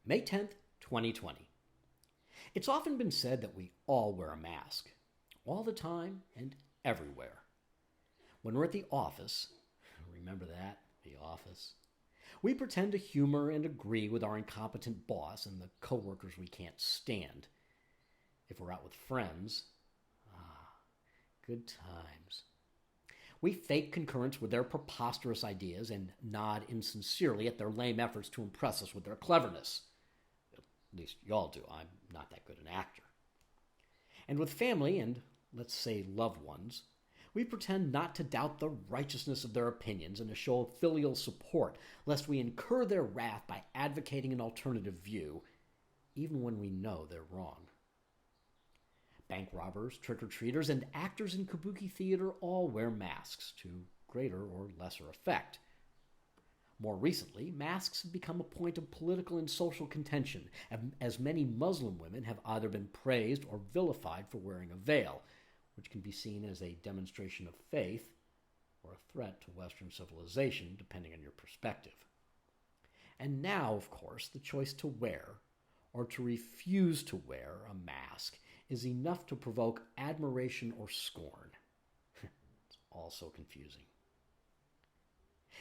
May 10th, 2020. It's often been said that we all wear a mask, all the time and everywhere. When we're at the office, remember that, the office, we pretend to humor and agree with our incompetent boss and the coworkers we can't stand. If we're out with friends, good times. We fake concurrence with their preposterous ideas and nod insincerely at their lame efforts to impress us with their cleverness. At least y'all do. I'm not that good an actor. And with family and, let's say, loved ones, we pretend not to doubt the righteousness of their opinions in a show of filial support, lest we incur their wrath by advocating an alternative view, even when we know they're wrong. Bank robbers, trick-or-treaters, and actors in kabuki theater all wear masks to greater or lesser effect. More recently, masks have become a point of political and social contention, as many Muslim women have either been praised or vilified for wearing a veil, which can be seen as a demonstration of faith or a threat to Western civilization, depending on your perspective. And now, of course, the choice to wear or to refuse to wear a mask is enough to provoke admiration or scorn. It's all so confusing.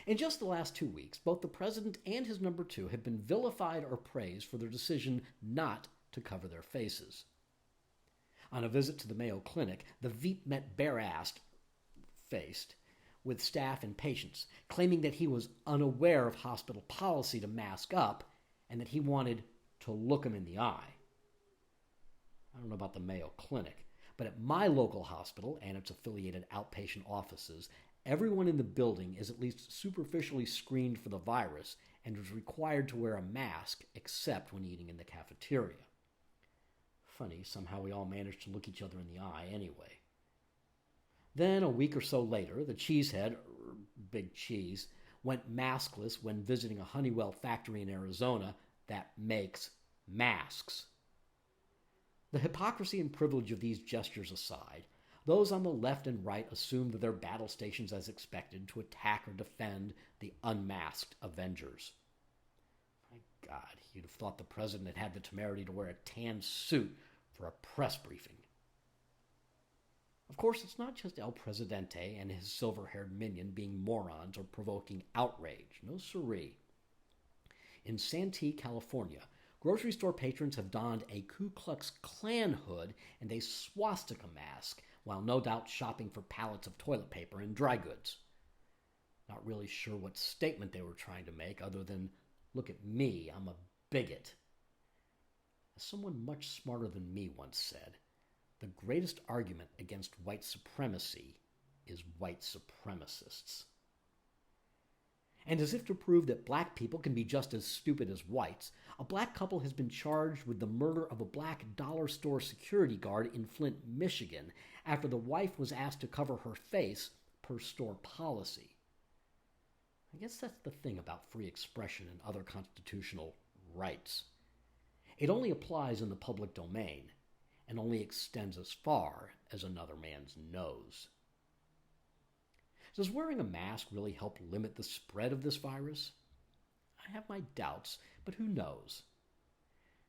In just the last 2 weeks, both the president and his number two have been vilified or praised for their decision not to cover their faces. On a visit to the Mayo Clinic, the Veep met bare-faced with staff and patients, claiming that he was unaware of hospital policy to mask up and that he wanted to look him in the eye. I don't know about the Mayo Clinic, but at my local hospital and its affiliated outpatient offices, everyone in the building is at least superficially screened for the virus and is required to wear a mask except when eating in the cafeteria. Funny, somehow we all managed to look each other in the eye anyway. Then, a week or so later, the cheesehead, Big Cheese, went maskless when visiting a Honeywell factory in Arizona that makes masks. The hypocrisy and privilege of these gestures aside, those on the left and right assumed their battle stations as expected to attack or defend the unmasked Avengers. My God, you'd have thought the president had had the temerity to wear a tan suit for a press briefing. Of course, it's not just El Presidente and his silver-haired minion being morons or provoking outrage. No siree. In Santee, California, grocery store patrons have donned a Ku Klux Klan hood and a swastika mask while no doubt shopping for pallets of toilet paper and dry goods. Not really sure what statement they were trying to make other than, look at me, I'm a bigot. As someone much smarter than me once said, the greatest argument against white supremacy is white supremacists. And as if to prove that black people can be just as stupid as whites, a black couple has been charged with the murder of a black dollar store security guard in Flint, Michigan, after the wife was asked to cover her face per store policy. I guess that's the thing about free expression and other constitutional rights. It only applies in the public domain, and only extends as far as another man's nose. Does wearing a mask really help limit the spread of this virus? I have my doubts, but who knows?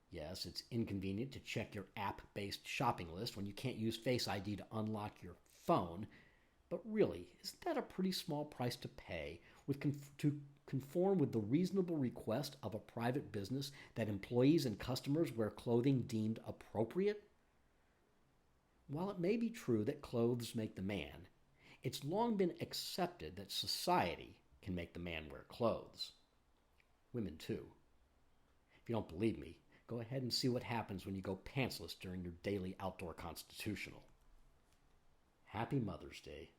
Yes, it's inconvenient to check your app-based shopping list when you can't use Face ID to unlock your phone, but really, isn't that a pretty small price to pay to conform with the reasonable request of a private business that employees and customers wear clothing deemed appropriate? While it may be true that clothes make the man, it's long been accepted that society can make the man wear clothes. Women too. If you don't believe me, go ahead and see what happens when you go pantsless during your daily outdoor constitutional. Happy Mother's Day.